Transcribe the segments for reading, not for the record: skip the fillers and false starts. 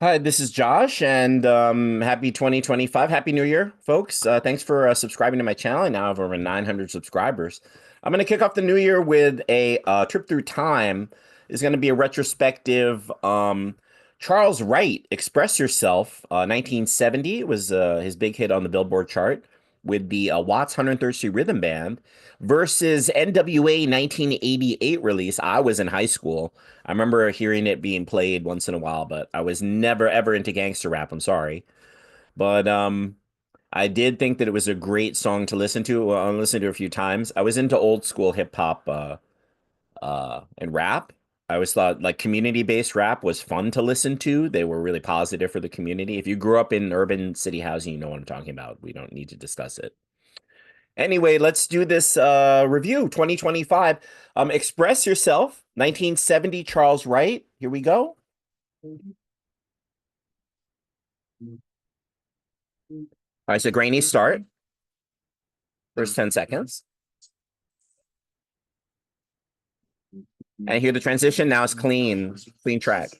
Hi, this is Josh, and happy 2025. Happy New Year, folks. Thanks for subscribing to my channel. I now have over 900 subscribers. I'm going to kick off the new year with a trip through time. Is going to be a retrospective. Charles Wright, Express Yourself, 1970. It was his big hit on the Billboard chart with the Watts 103rd Street Rhythm Band versus NWA 1988 release. I was in high school. I remember hearing it being played once in a while, but I was never ever into gangster rap. I'm sorry. But I did think that it was a great song to listen to. Well, I listened to it a few times. I was into old school hip hop and rap. I always thought like community-based rap was fun to listen to. They were really positive for the community. If you grew up in urban city housing, you know what I'm talking about. We don't need to discuss it. Anyway, let's do this review 2025. Express Yourself, 1970, Charles Wright. Here we go. All right, so grainy start. First 10 seconds. And here the transition. Now it's clean track.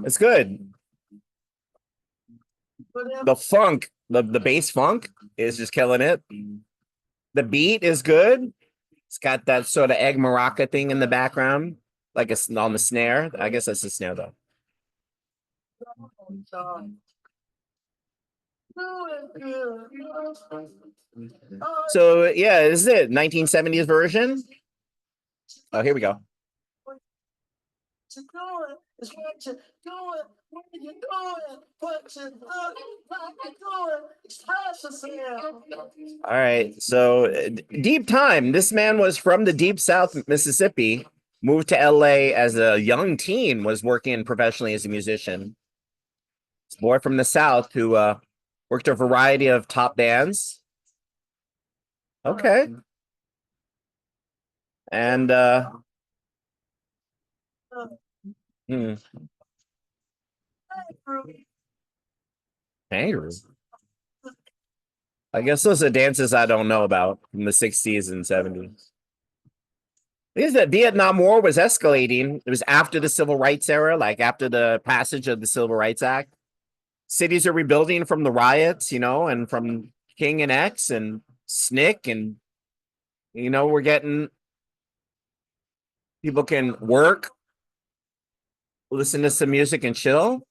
It's good. The funk, the bass funk is just killing it. The beat is good. It's got that sort of egg maraca thing in the background, like it's on the snare. I guess that's the snare though. So yeah, this is it. 1970s version. Oh, here we go. All right. So deep time. This man was from the deep South, Mississippi, moved to LA as a young teen, was working professionally as a musician. This boy from the South who worked a variety of top bands. Okay. And hmm. Kangaroo. I guess those are dances I don't know about from the 60s and 70s. Because the Vietnam War was escalating. It was after the Civil Rights era, like after the passage of the Civil Rights Act. Cities are rebuilding from the riots, and from King and X and SNCC, and we're getting people can work, listen to some music, and chill.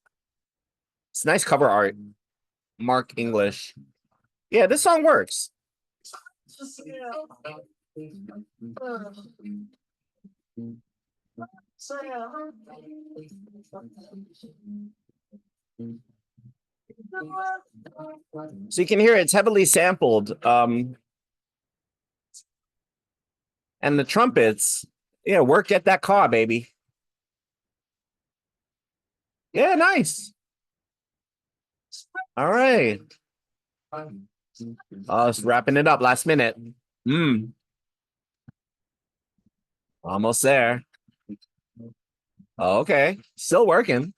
It's nice cover art. Mark English. Yeah, this song works. So you can hear it's heavily sampled. And the trumpets, yeah, work at that car, baby. Yeah, nice. All right. It's wrapping it up last minute. Almost there. Okay. Still working.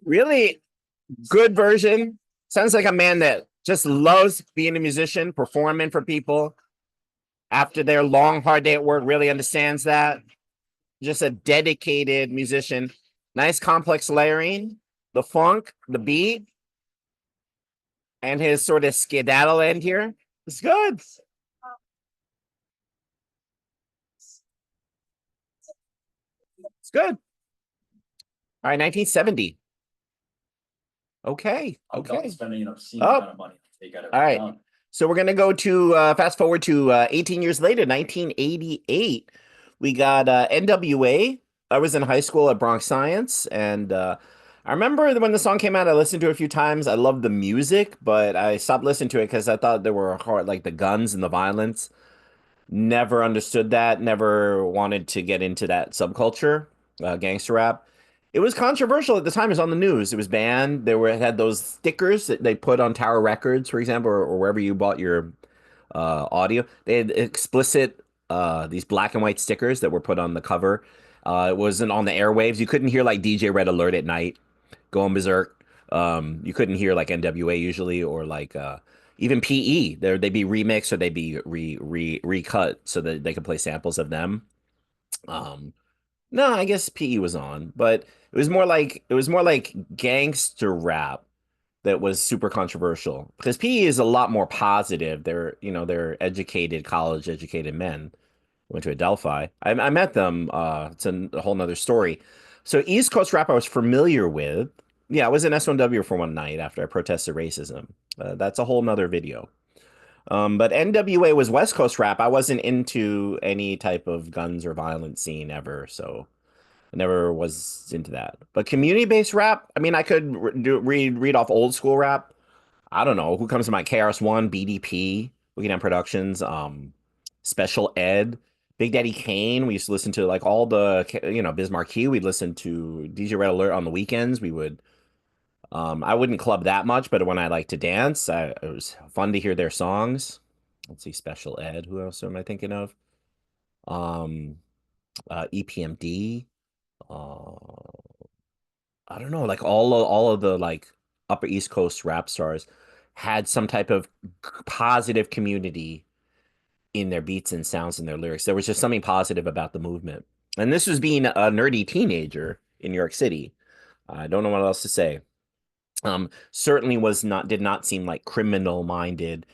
Really good version. Sounds like a man that just loves being a musician, performing for people after their long, hard day at work, really understands that. Just a dedicated musician. Nice complex layering, the funk, the beat, and his sort of skedaddle end here. It's good. It's good. All right, 1970. Okay. Okay. Spending an obscene amount of money to take out All right. So we're gonna go to fast forward to 18 years later, 1988. We got NWA I was in high school at Bronx Science, and I remember when the song came out, I listened to it a few times. I loved the music, but I stopped listening to it because I thought there were hard, like the guns and the violence. Never understood that. Never wanted to get into that subculture, gangster rap. It was controversial at the time. It was on the news. It was banned. There were it had those stickers that they put on Tower Records, for example, or wherever you bought your audio. They had explicit these black and white stickers that were put on the cover. It wasn't on the airwaves. You couldn't hear like DJ Red Alert at night going berserk. You couldn't hear like NWA usually or like even PE. They'd be remixed or they'd be recut so that they could play samples of them. Um, no, I guess PE was on, but it was more like gangster rap that was super controversial because PE is a lot more positive. They're educated, college educated men. Went to Adelphi. I met them. It's a whole nother story. So East Coast rap I was familiar with. Yeah, I was in S1W for one night after I protested racism. That's a whole nother video. But NWA was West Coast rap. I wasn't into any type of guns or violent scene ever, so I never was into that. But community-based rap, I mean, I could read off old school rap. I don't know who comes to mind. KRS-One, BDP, Weekend Productions, Special Ed, Big Daddy Kane. We used to listen to like all the Biz Markie. We'd listen to DJ Red Alert on the weekends. We would. I wouldn't club that much, but when I like to dance, it was fun to hear their songs. Let's see, Special Ed. Who else am I thinking of? Um, EPMD. Uh, I don't know, like all of the like Upper East Coast rap stars had some type of positive community in their beats and sounds and their lyrics. There was just something positive about the movement. And this was being a nerdy teenager in New York City. I don't know what else to say. Certainly did not seem like criminal minded,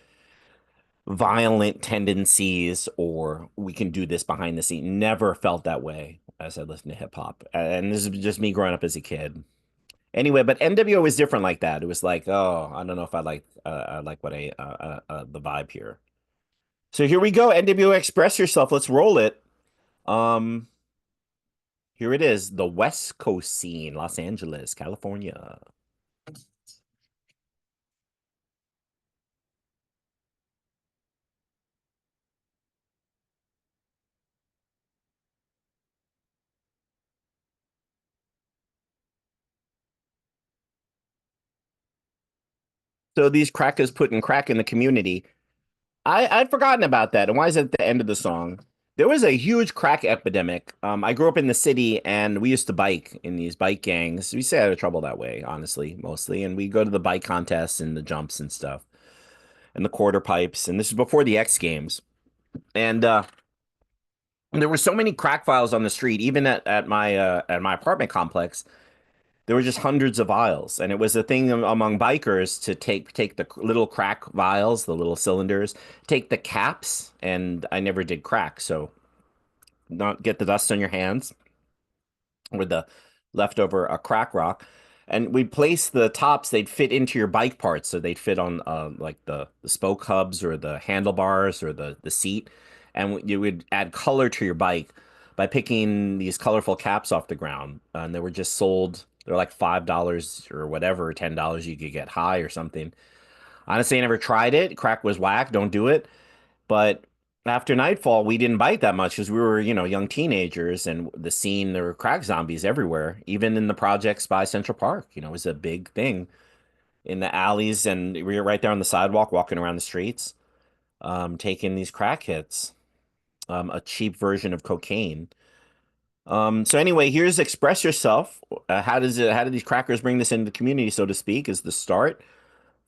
violent tendencies, or we can do this behind the scene. Never felt that way as I listened to hip hop. And this is just me growing up as a kid. Anyway, but NWO was different like that. It was like, oh, I don't know if I like what the vibe here. So here we go. NWO Express Yourself. Let's roll it. Um, Here it is. The West Coast scene, Los Angeles, California. So these crackers putting crack in the community. I'd forgotten about that. And why is it at the end of the song? There was a huge crack epidemic. I grew up in the city and we used to bike in these bike gangs. We stay out of trouble that way, honestly, mostly. And we go to the bike contests and the jumps and stuff and the quarter pipes. And this is before the X Games. And there were so many crack vials on the street, even at my apartment complex. There were just hundreds of vials, and it was a thing among bikers to take the little crack vials, the little cylinders, take the caps, and I never did crack, so not get the dust on your hands with the leftover crack rock. And we'd place the tops, they'd fit into your bike parts. So they'd fit on like the spoke hubs or the handlebars or the seat. And you would add color to your bike by picking these colorful caps off the ground. And they were just sold, they're like $5 or whatever, $10 you could get high or something. Honestly, I never tried it. Crack was whack. Don't do it. But after nightfall, we didn't bite that much because we were, young teenagers and the scene, there were crack zombies everywhere, even in the projects by Central Park. It was a big thing in the alleys and we were right there on the sidewalk, walking around the streets, taking these crack hits, a cheap version of cocaine. So anyway, here's Express Yourself. How do these crackers bring this into the community, so to speak, is the start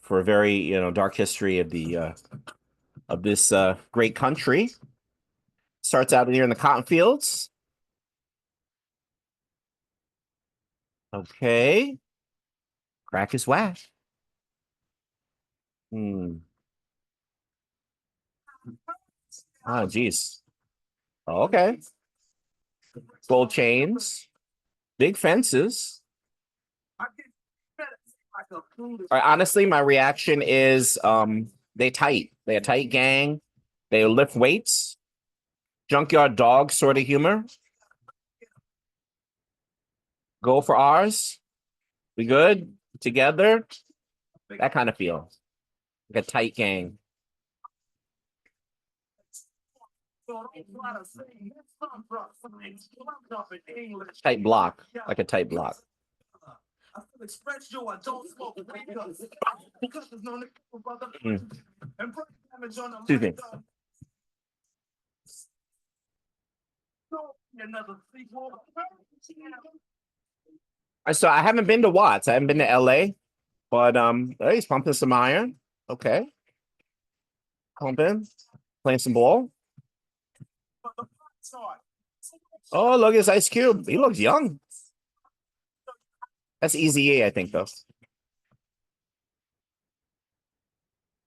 for a very, dark history of this great country. Starts out here in the cotton fields. Okay. Crack is whack. Hmm. Oh, geez. Okay. Gold chains, big fences. Honestly, my reaction is they tight. They a tight gang. They lift weights. Junkyard dog sort of humor. Go for ours. We good? Together? That kind of feel. Like a tight gang. Tight block. Like a tight block. Excuse me. So I haven't been to Watts. I haven't been to LA, but he's pumping some iron. Okay. Pumping. Playing some ball. Oh, look, it's Ice Cube. He looks young. That's Easy A, I think, though.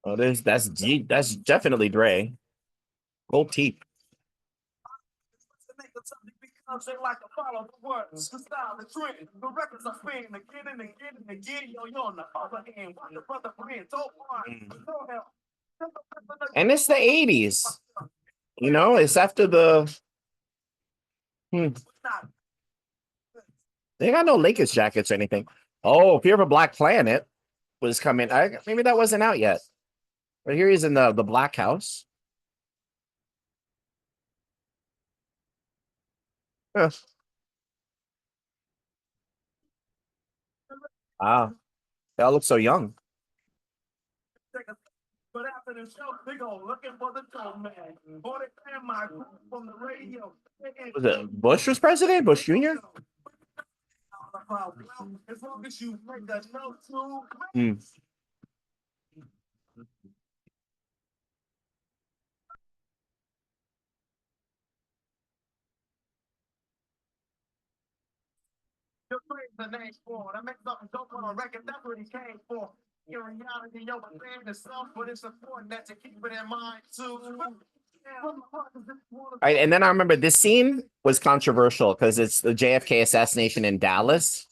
Oh, that's definitely Dre. Gold teeth. And it's the 80s. You know, it's after the They got no Lakers jackets or anything. Oh, Fear of a Black Planet was coming. Maybe that wasn't out yet. But here he's in the Black House. Huh. Wow. They all look so young. Was it Bush was president? Bush Jr.? The name for that makes something dope on a record. That's what he came for. In reality, yo, but it's important that you keep it in mind too. All right, and then I remember this scene was controversial because it's the JFK assassination in Dallas.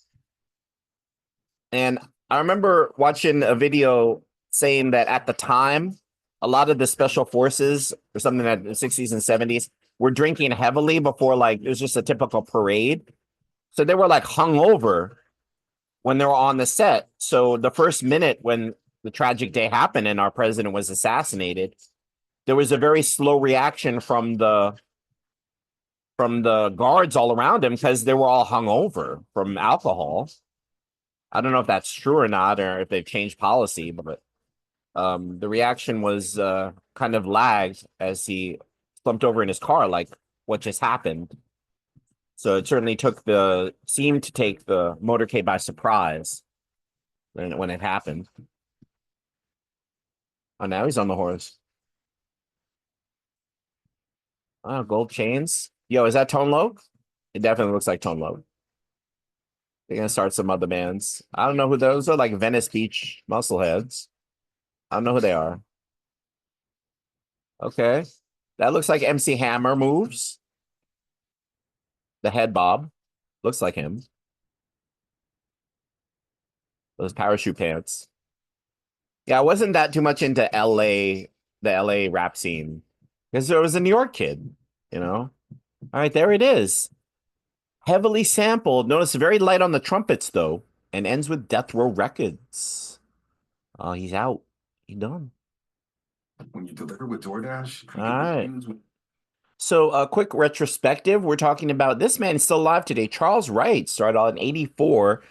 And I remember watching a video saying that at the time, a lot of the special forces or something that in the 60s and 70s were drinking heavily before, like, it was just a typical parade. So they were like hungover when they were on the set. So the first minute when the tragic day happened and our president was assassinated, there was a very slow reaction from the guards all around him because they were all hungover from alcohol. I don't know if that's true or not, or if they've changed policy, but the reaction was kind of lagged as he slumped over in his car, like what just happened. So it certainly seemed to take the motorcade by surprise when it happened. Oh, now he's on the horse. Oh, gold chains. Yo, is that Tone Loc? It definitely looks like Tone Loc. They're gonna start some other bands. I don't know who those are, like Venice Beach Muscleheads. I don't know who they are. Okay. That looks like MC Hammer moves. The head bob. Looks like him. Those parachute pants. Yeah, I wasn't that too much into LA, the LA rap scene. Because there was a New York kid, you know? All right, there it is. Heavily sampled. Notice very light on the trumpets, though. And ends with Death Row Records. Oh, he's out. He's done. When you deliver with DoorDash. All right. So a quick retrospective. We're talking about this man is still alive today. Charles Wright started out in 84.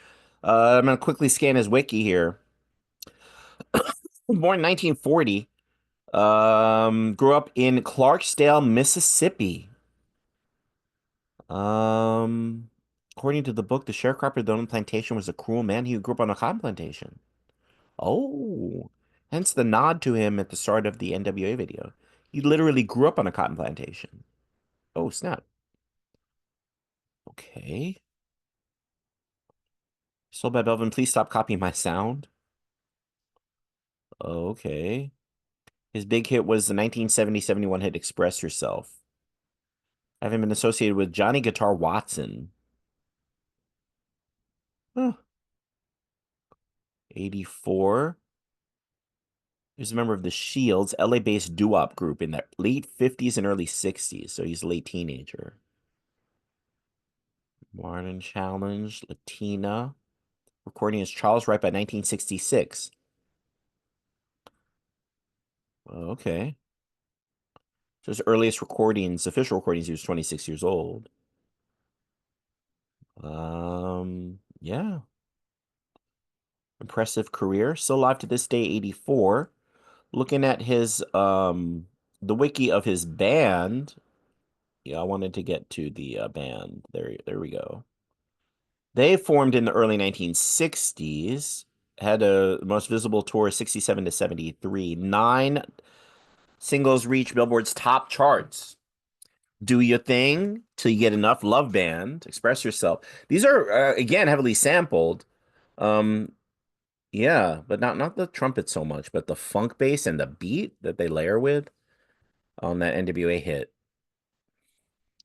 I'm going to quickly scan his wiki here. Born in 1940. Grew up in Clarksdale, Mississippi. According to the book, the sharecropper that owned the plantation was a cruel man who grew up on a cotton plantation. Oh, hence the nod to him at the start of the NWA video. He literally grew up on a cotton plantation. Oh, snap. Okay. Sold by Belvin, please stop copying my sound. Okay. His big hit was the 1970-71 hit Express Yourself. Having been associated with Johnny Guitar Watson. Huh. 84. He was a member of the Shields, LA-based doo-wop group in the late 50s and early 60s. So he's a late teenager. Modern Challenge, Latina. Recording is Charles Wright by 1966. Okay. So his earliest recordings, official recordings, he was 26 years old. Yeah. Impressive career. Still alive to this day, 84. Looking at his the wiki of his band. Yeah, I wanted to get to the band. There we go. They formed in the early 1960s. Had a most visible tour 67 to 73. 9 singles reached Billboard's top charts. Do your thing till you get enough. Love Band. Express Yourself. These are again heavily sampled. Um, yeah, but not the trumpet so much, but the funk bass and the beat that they layer with on that NWA hit.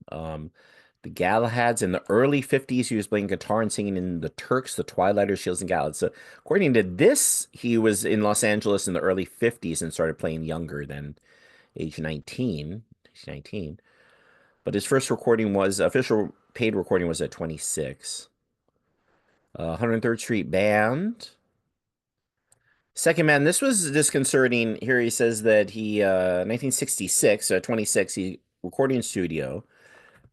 The Galahads in the early 50s, he was playing guitar and singing in the Turks, the Twilighters, Shields, and Galahads. So according to this, he was in Los Angeles in the early 50s and started playing younger than age 19. He's 19. But his first recording was, official paid recording was at 26. 103rd Street Band. Second Man, this was disconcerting. Here he says that he, 1966, 26, he recording studio.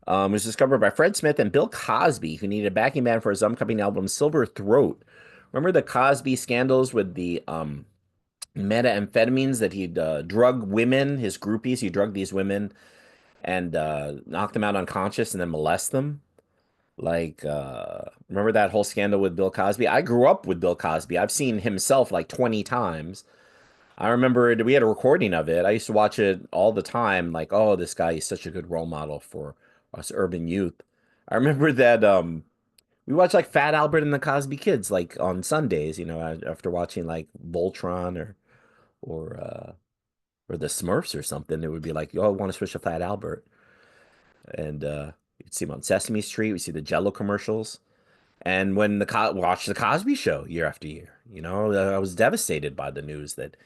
Was discovered by Fred Smith and Bill Cosby, who needed a backing band for his upcoming album Silver Throat. Remember the Cosby scandals with the methamphetamines that he'd drug women, his groupies? He drugged these women and knocked them out unconscious and then molest them. Like, remember that whole scandal with Bill Cosby? I grew up with Bill Cosby. I've seen himself like 20 times. I remember we had a recording of it. I used to watch it all the time. Like, oh, this guy is such a good role model for us urban youth. I remember that we watched like Fat Albert and the Cosby Kids like on Sundays, after watching like Voltron or or the Smurfs or something. It would be like, oh, I want to switch to Fat Albert. And you'd see him on Sesame Street. We see the Jello commercials. And when watch the Cosby Show year after year, I was devastated by the news that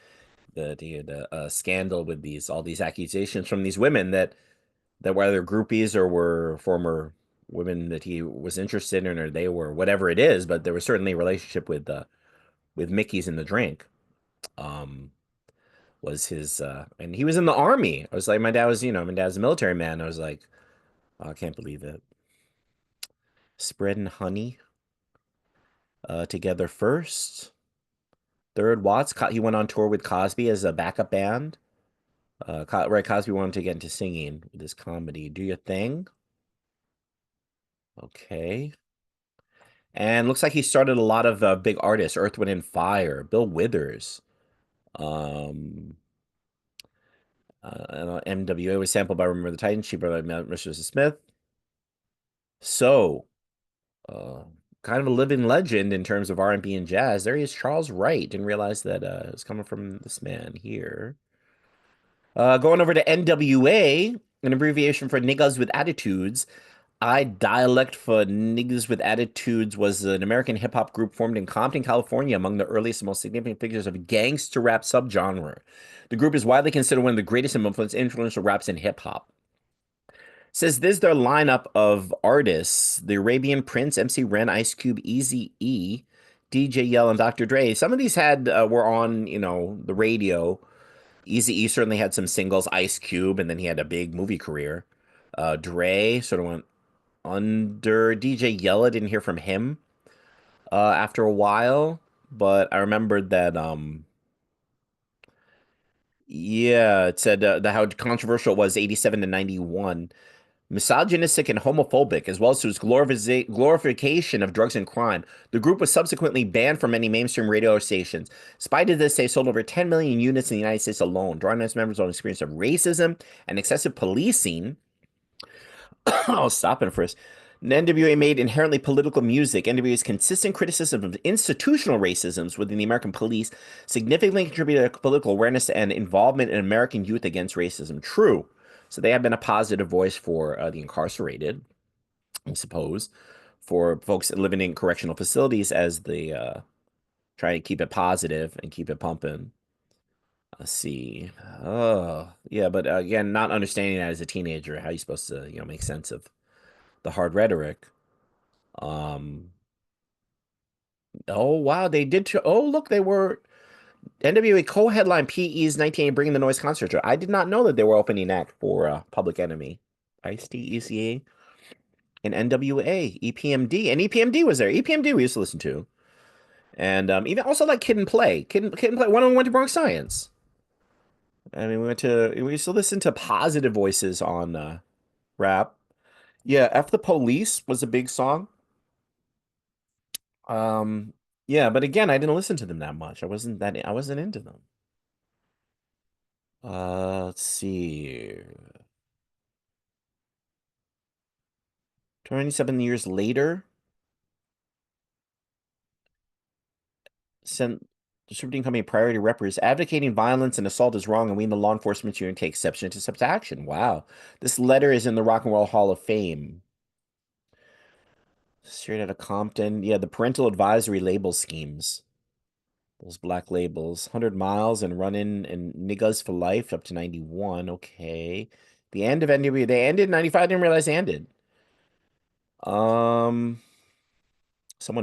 he had a scandal with all these accusations from these women that were either groupies or were former women that he was interested in, or they were whatever it is. But there was certainly a relationship with Mickey's in the drink. Was his and he was in the army. I was like, my dad's a military man. I was like, oh, I can't believe it. Spreading honey together first. Third Watts. He went on tour with Cosby as a backup band. Right, Cosby wanted to get into singing with his comedy. Do your thing. Okay. And looks like he started a lot of big artists. Earth, Wind, and Fire. Bill Withers. NWA was sampled by Remember the Titans. She brought by Mr. Smith. So, kind of a living legend in terms of R&B and jazz. There he is, Charles Wright. Didn't realize that it was coming from this man here. Going over to NWA, an abbreviation for Niggas with Attitudes. Dialect for Niggas with Attitudes was an American hip-hop group formed in Compton, California, among the earliest and most significant figures of gangster rap subgenre. The group is widely considered one of the greatest and most influential raps in hip-hop. Says this is their lineup of artists: the Arabian Prince, MC Ren, Ice Cube, Eazy-E, DJ Yell, and Dr. Dre. Some of these were on, the radio. Eazy-E certainly had some singles, Ice Cube, and then he had a big movie career. Dre sort of went under. DJ Yella, didn't hear from him after a while, but I remembered that yeah, it said how controversial it was 87 to 91. Misogynistic and homophobic, as well as its glorification of drugs and crime. The group was subsequently banned from many mainstream radio stations. Despite this, they sold over 10 million units in the United States alone, drawing its members on experience of racism and excessive policing. Oh, stop it first. NWA made inherently political music. NWA's consistent criticism of institutional racisms within the American police significantly contributed to political awareness and involvement in American youth against racism. True. So they have been a positive voice for the incarcerated, I suppose, for folks living in correctional facilities as they try to keep it positive and keep it pumping. Let's see. Oh, yeah, but again, not understanding that as a teenager, how you supposed to, make sense of the hard rhetoric. Um, oh wow, they did. Oh look, they were NWA co-headline PE's 1980 Bringing the Noise concert tour. I did not know that they were opening act for Public Enemy, Ice-T, ECA, and NWA, EPMD, and EPMD was there. EPMD we used to listen to, and even also like Kid and Play, Kid and Play. One of them went to Bronx Science. I mean, we used to listen to Positive Voices on rap. Yeah, F the Police was a big song. Um, yeah, but again, I didn't listen to them that much. I wasn't into them. Let's see. 27 years later, sent distributing company Priority Reppers advocating violence and assault is wrong, and we in the law enforcement union take exception to such action. Wow. This letter is in the Rock and Roll Hall of Fame. Straight out of Compton. Yeah, the parental advisory label schemes. Those black labels. 100 miles and running and niggas for life up to 91. Okay. The end of NWA. They ended in 95. I didn't realize they ended. Someone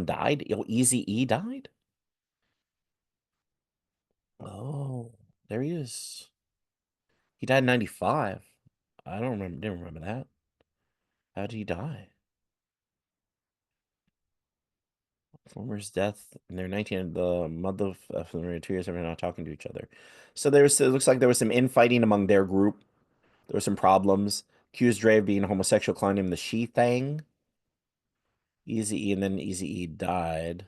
died. Oh, Eazy-E died? Oh, there he is. He died in 95. I don't remember. Didn't remember that. How did he die? Former's death in their 19. The mother of 2 years. They're not talking to each other. So it looks like there was some infighting among their group. There were some problems. Accused Dre of being homosexual, calling him the she thing. Eazy-E, and then Eazy-E died.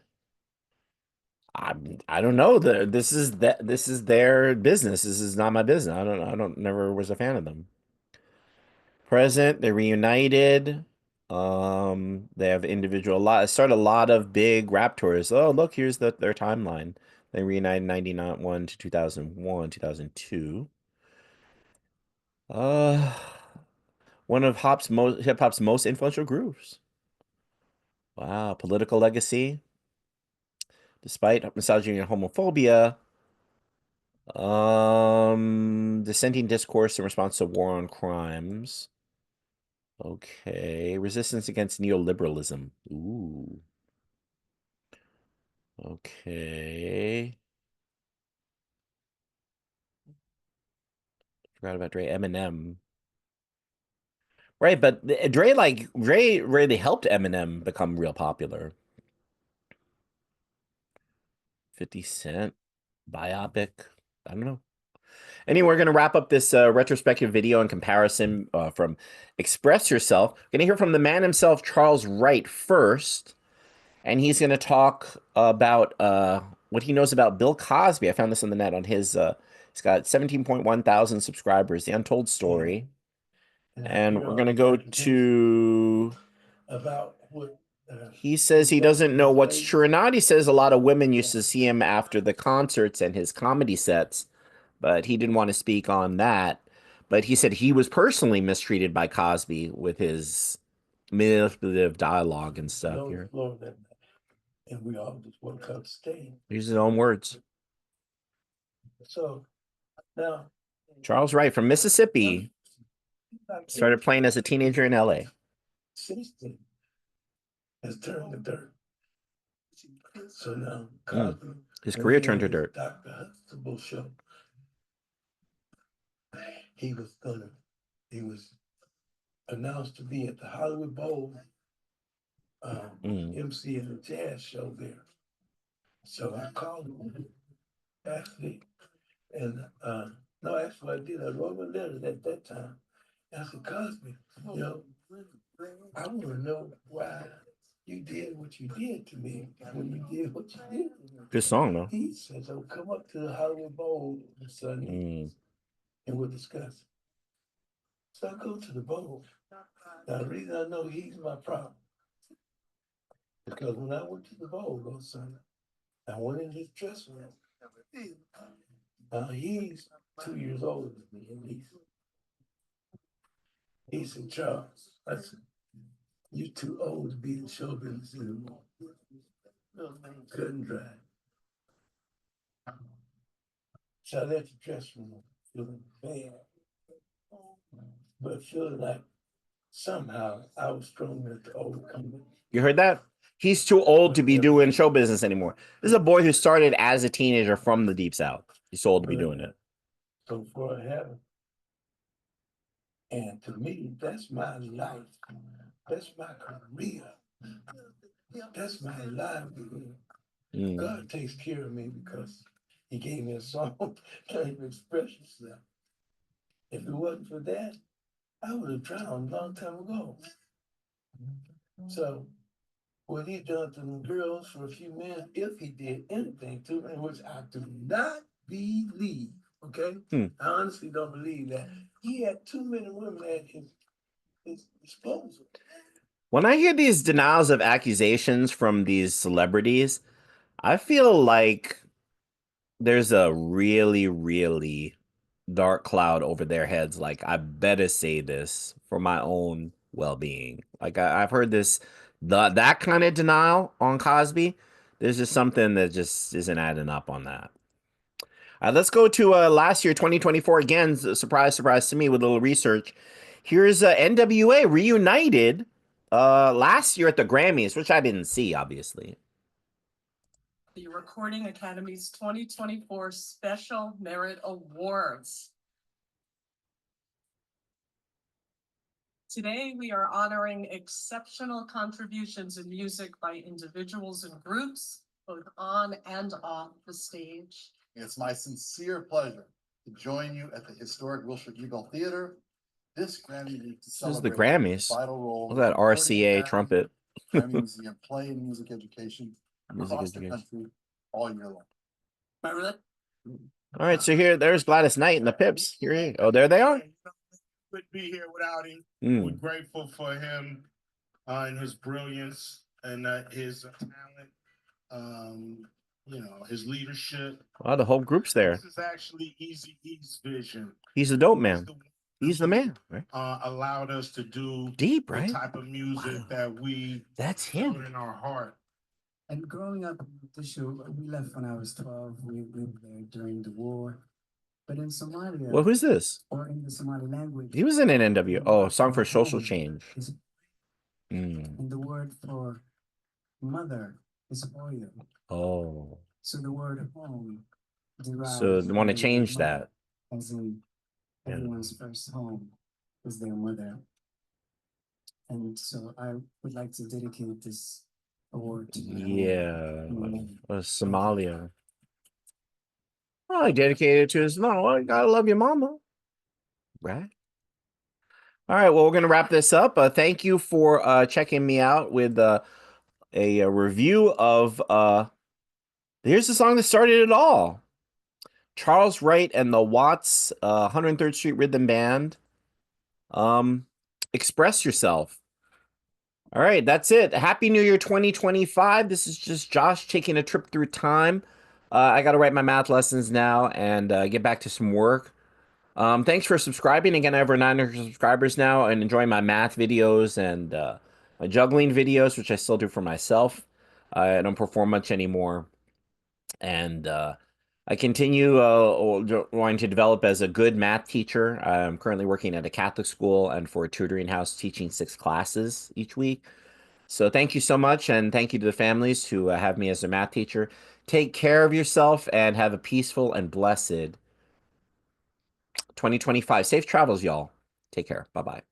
I don't know. This is their business. This is not my business. I don't never was a fan of them. Present, they're reunited. They have individual start a lot of big rap tours. Oh, look, here's their timeline. They reunited 1991 to 2001, 2002. One of hip hop's most influential groups. Wow, political legacy. Despite misogyny and homophobia, dissenting discourse in response to war on crimes. Okay, resistance against neoliberalism. Ooh. Okay. Forgot about Dre. Eminem. Right, but Dre really helped Eminem become real popular. 50 Cent biopic. I don't know. Anyway, we're going to wrap up this retrospective video and comparison from Express Yourself. We're going to hear from the man himself, Charles Wright, first. And he's going to talk about what he knows about Bill Cosby. I found this on the net on his, he's got 17.1 thousand subscribers, The Untold Story. And we're going to go to, about what he says he doesn't know what's true or not. He says a lot of women used to see him after the concerts and his comedy sets, but he didn't want to speak on that. But he said he was personally mistreated by Cosby with his manipulative dialogue and stuff here. And we all just want to come stay. Use his own words. So now Charles Wright from Mississippi started playing as a teenager in LA. 16 has turned to dirt. So now Cosby, His career turned to dirt. Dr. Huxtable show. He was announced to be at the Hollywood Bowl, MC in the jazz show there. So I called him, actually, and no, actually I did. I wrote a letter at that time. I said, Cosby, you know, I want to know why you did what you did to me when you did what you did to me. Good song, though. He said, so come up to the Hollywood Bowl on Sunday and we'll discuss. So I go to the bowl. Now, the reason I know he's my problem, because when I went to the bowl on Sunday, I went in his dressing room. Now, he's 2 years older than me, at least. He said, Charles, I said, you're too old to be in show business anymore. Cut and dry. So I left the dressing room feeling bad, but feeling like somehow I was strong enough to overcome it. You heard that? He's too old to be doing show business anymore. This is a boy who started as a teenager from the Deep South. He's too old to be doing it. So for heaven. And to me, that's my life. That's my career. That's my livelihood. God takes care of me because he gave me a song to express yourself. If it wasn't for that, I would have drowned a long time ago. So what he done to the girls for a few minutes, if he did anything to me, which I do not believe, okay? I honestly don't believe that. He had too many women at his disposal. When I hear these denials of accusations from these celebrities, I feel like there's a really, really dark cloud over their heads. Like, I better say this for my own well-being. Like, I've heard that kind of denial on Cosby. There's just something that just isn't adding up on that. Let's go to last year, 2024. Again, surprise, surprise to me with a little research. Here's NWA reunited last year at the Grammys, which I didn't see, obviously. The Recording Academy's 2024 Special Merit Awards. Today, we are honoring exceptional contributions in music by individuals and groups, both on and off the stage. It's my sincere pleasure to join you at the historic Wilshire Eagle Theater. This Grammy week to This is the celebrate Grammys. the vital role Look at that the Recording RCA Academy, trumpet. Grammy Museum play and music education Music across the education. country all year long. All right, so there's Gladys Knight and the Pips. Oh, there they are. Would be here without him. We're grateful for him and his brilliance and his talent. His leadership. Oh, the whole group's there. This is actually Eazy-E's vision. He's the dope man. He's the man, right? Allowed us to do Deep, right? the type of music that we That's feel him. in our heart. And growing up, the show, we left when I was 12. We lived there during the war. But in Somalia, Well, who's this? or in the Somali language, He was in an NWA. Oh, Song for Social Change. And the word for mother is oyo. Oh. So the word home derives So they want to from change mother, that. as in everyone's first home is their mother. And so I would like to dedicate this award to my home. Somalia. Oh, I dedicated it to his mom. Well, you gotta love your mama. Right? All right, well, we're going to wrap this up. Thank you for checking me out with a review of here's the song that started it all. Charles Wright and the Watts 103rd Street Rhythm Band. Express Yourself. All right, that's it. Happy New Year 2025. This is just Josh taking a trip through time. I got to write my math lessons now and get back to some work. Thanks for subscribing. Again, I have over 900 subscribers now and enjoying my math videos and my juggling videos, which I still do for myself. I don't perform much anymore. And I continue wanting to develop as a good math teacher. I'm currently working at a Catholic school and for a tutoring house teaching 6 classes each week. So thank you so much, and thank you to the families who have me as a math teacher. Take care of yourself and have a peaceful and blessed 2025. Safe travels, y'all. Take care. Bye-bye.